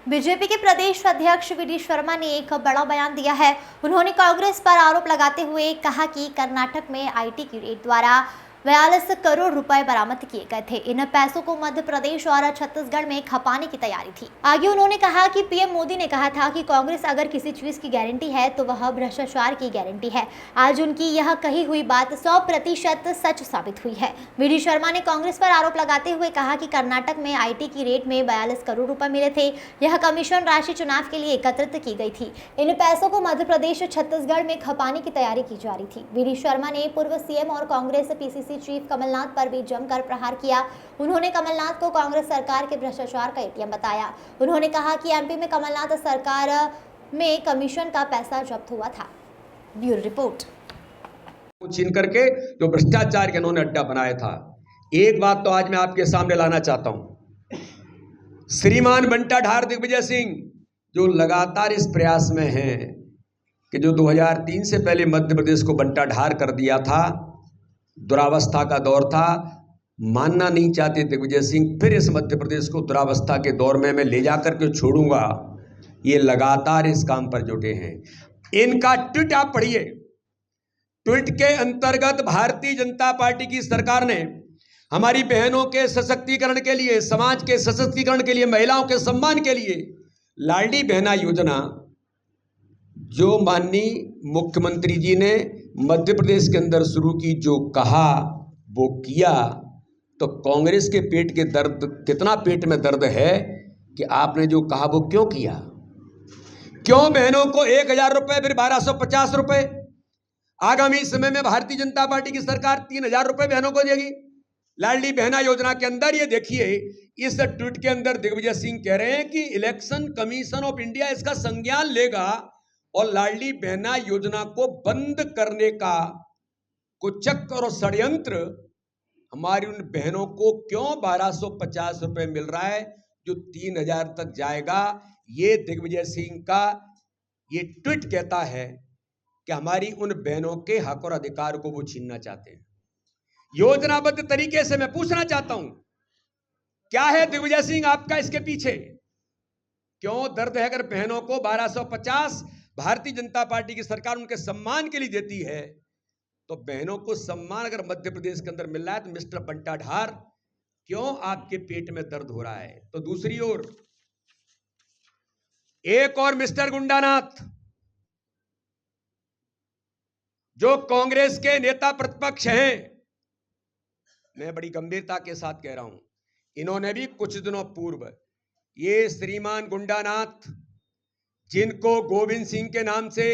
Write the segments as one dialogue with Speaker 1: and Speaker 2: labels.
Speaker 1: BJP के प्रदेश अध्यक्ष VD. Sharma ने एक बड़ा बयान दिया है। उन्होंने कांग्रेस पर आरोप लगाते हुए कहा कि कर्नाटक में आईटी की रेड द्वारा 42 करोड़ रुपए बरामद किए गए थे। इन पैसों को मध्य प्रदेश और छत्तीसगढ़ में खपाने की तैयारी थी। आगे उन्होंने कहा कि पीएम मोदी ने कहा था कि कांग्रेस अगर किसी चीज की गारंटी है तो वह भ्रष्टाचार की गारंटी है। आज उनकी यह कही हुई बात 100% सच साबित हुई है। वी.डी. शर्मा ने कांग्रेस पर आरोप लगाते हुए कहा कि कर्नाटक में आईटी की रेड में 42 करोड़ रुपए मिले थे। यह कमीशन राशि चुनाव के लिए एकत्रित की गई थी। इन पैसों को मध्य प्रदेश छत्तीसगढ़ में खपाने की तैयारी की जा रही थी। वी.डी. शर्मा ने पूर्व सीएम और कांग्रेस पीसीसी चीफ कमलनाथ पर भी जमकर प्रहार किया। उन्होंने कमलनाथ को कांग्रेस सरकार के भ्रष्टाचार का एटीएम बताया। उन्होंने कहा कि एमपी में कमलनाथ सरकार में कमीशन का पैसा जब्त हुआ था। Bureau report.
Speaker 2: छीन करके जो भ्रष्टाचार के इन्होंने अड्डा बनाया था। एक बात तो आज मैं आपके सामने लाना चाहता हूं। श्रीमान बंटा ढार दिग्विजय सिंह जो लगातार इस प्रयास में हैं कि जो 2003 से पहले मध्य प्रदेश को बंटा ढार कर दिया था, दुरावस्था का दौर था, मानना नहीं चाहते दिग्विजय सिंह फिर इस मध्य प्रदेश को दुरावस्था के दौर में मैं ले जाकर के छोड़ूंगा। ये लगातार इस काम पर जुटे हैं। इनका ट्वीट आप पढ़िए। ट्वीट के अंतर्गत भारतीय जनता पार्टी की सरकार ने हमारी बहनों के सशक्तिकरण के लिए, समाज के सशक्तिकरण के लिए, महिलाओं के सम्मान के लिए लाडली बहना योजना जो माननीय मुख्यमंत्री जी ने मध्य प्रदेश के अंदर शुरू की, जो कहा वो किया, तो कांग्रेस के पेट के दर्द, कितना पेट में दर्द है कि आपने जो कहा वो क्यों किया। क्यों बहनों को 1000 रुपए, फिर 1250 रुपए। आगामी समय में भारतीय जनता पार्टी की सरकार 3000 रुपए बहनों को देगी लाडली बहना योजना के अंदर। ये देखिए, इस ट्वीट के अंदर दिग्विजय सिंह कह रहे हैं कि इलेक्शन कमीशन ऑफ इंडिया इसका संज्ञान लेगा और लाडली बहना योजना को बंद करने का कुचक और षड्यंत्र हमारी उन बहनों को क्यों 1250 रुपए मिल रहा है जो 3000 तक जाएगा। ये दिग्विजय सिंह का ये ट्वीट कहता है कि हमारी उन बहनों के हक और अधिकार को वो छीनना चाहते हैं योजनाबद्ध तरीके से। मैं पूछना चाहता हूं, क्या है दिग्विजय सिंह आपका इसके पीछे? क्यों दर्द है? अगर बहनों को 1250 भारतीय जनता पार्टी की सरकार उनके सम्मान के लिए देती है, तो बहनों को सम्मान अगर मध्य प्रदेश के अंदर मिल रहा है, तो मिस्टर बंटा ढार क्यों आपके पेट में दर्द हो रहा है? तो दूसरी ओर एक और मिस्टर गुंडानाथ जो कांग्रेस के नेता प्रतिपक्ष हैं, मैं बड़ी गंभीरता के साथ कह रहा हूं, इन्होंने भी कुछ दिनों पूर्व ये श्रीमान गुंडानाथ, जिनको गोविंद सिंह के नाम से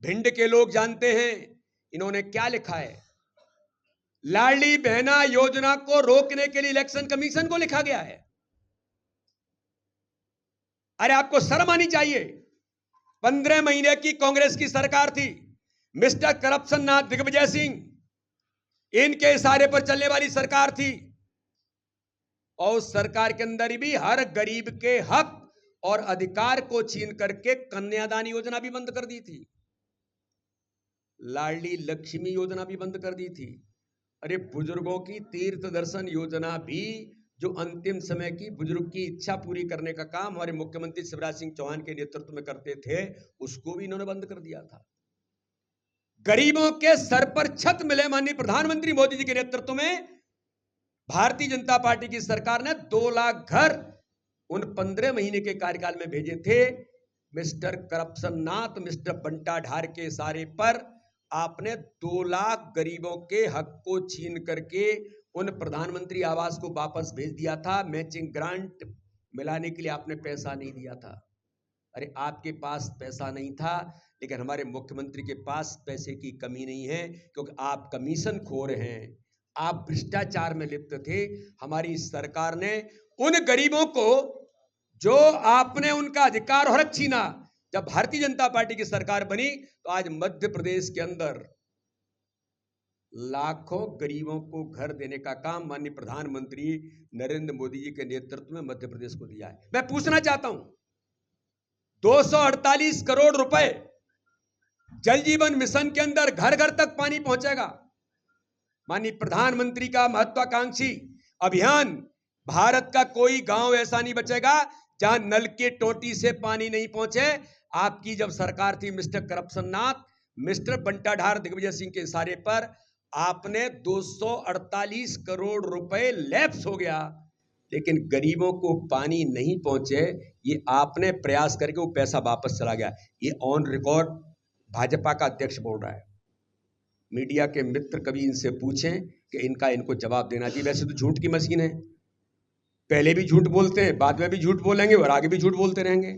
Speaker 2: भिंड के लोग जानते हैं, इन्होंने क्या लिखा है? लाडली बहना योजना को रोकने के लिए इलेक्शन कमीशन को लिखा गया है। अरे आपको शर्म आनी चाहिए। 15 महीने की कांग्रेस की सरकार थी, मिस्टर करप्शन नाथ दिग्विजय सिंह, इनके इशारे पर चलने वाली सरकार थी, और उस सरकार के अंदर भी हर गरीब के हक और अधिकार को छीन करके कन्यादान योजना भी बंद कर दी थी, लाडली लक्ष्मी योजना भी बंद कर दी थी। अरे बुजुर्गों की तीर्थ दर्शन योजना भी, जो अंतिम समय की बुजुर्ग की इच्छा पूरी करने का काम हमारे मुख्यमंत्री शिवराज सिंह चौहान के नेतृत्व में करते थे, उसको भी इन्होंने बंद कर दिया था। गरीबों के सर पर छत मिले माननीय प्रधानमंत्री मोदी जी के नेतृत्व में भारतीय जनता पार्टी की सरकार ने 2 लाख घर उन 15 महीने के कार्यकाल में भेजे थे। मिस्टर करप्शन नाथ, मिस्टर बंटा ढार के इशारे पर आपने 2 लाख गरीबों के हक को छीन करके उन प्रधानमंत्री आवास को वापस भेज दिया था। मैचिंग ग्रांट मिलाने के लिए आपने पैसा नहीं दिया था। अरे आपके पास पैसा नहीं था, लेकिन हमारे मुख्यमंत्री के पास पैसे की कमी नहीं है, क्योंकि आप कमीशन खोर हैं, आप भ्रष्टाचार में लिप्त थे। हमारी सरकार ने उन गरीबों को जो आपने उनका अधिकार और हक छीना, जब भारतीय जनता पार्टी की सरकार बनी तो आज मध्य प्रदेश के अंदर लाखों गरीबों को घर देने का काम माननीय प्रधानमंत्री नरेंद्र मोदी जी के नेतृत्व में मध्य प्रदेश को दिया है। मैं पूछना चाहता हूं, 248 करोड़ रुपए जल जीवन मिशन के अंदर घर घर तक पानी पहुंचेगा। माननीय प्रधानमंत्री का महत्वाकांक्षी अभियान, भारत का कोई गांव ऐसा नहीं बचेगा जहां नल के टोटी से पानी नहीं पहुंचे, आपकी जब सरकार थी मिस्टर करप्शन नाथ, मिस्टर बंटाधार दिग्विजय सिंह के इशारे पर आपने 248 करोड़ रुपए लैप्स हो गया, लेकिन गरीबों को पानी नहीं पहुंचे, ये आपने प्रयास करके वो पैसा वापस चला गया। ये ऑन रिकॉर्ड भाजपा का अध्यक्ष बोल रहा है। मीडिया के मित्र कभी इनसे पूछें कि इनको जवाब देना चाहिए। वैसे तो झूठ की मशीन है, पहले भी झूठ बोलते हैं, बाद में भी झूठ बोलेंगे और आगे भी झूठ बोलते रहेंगे।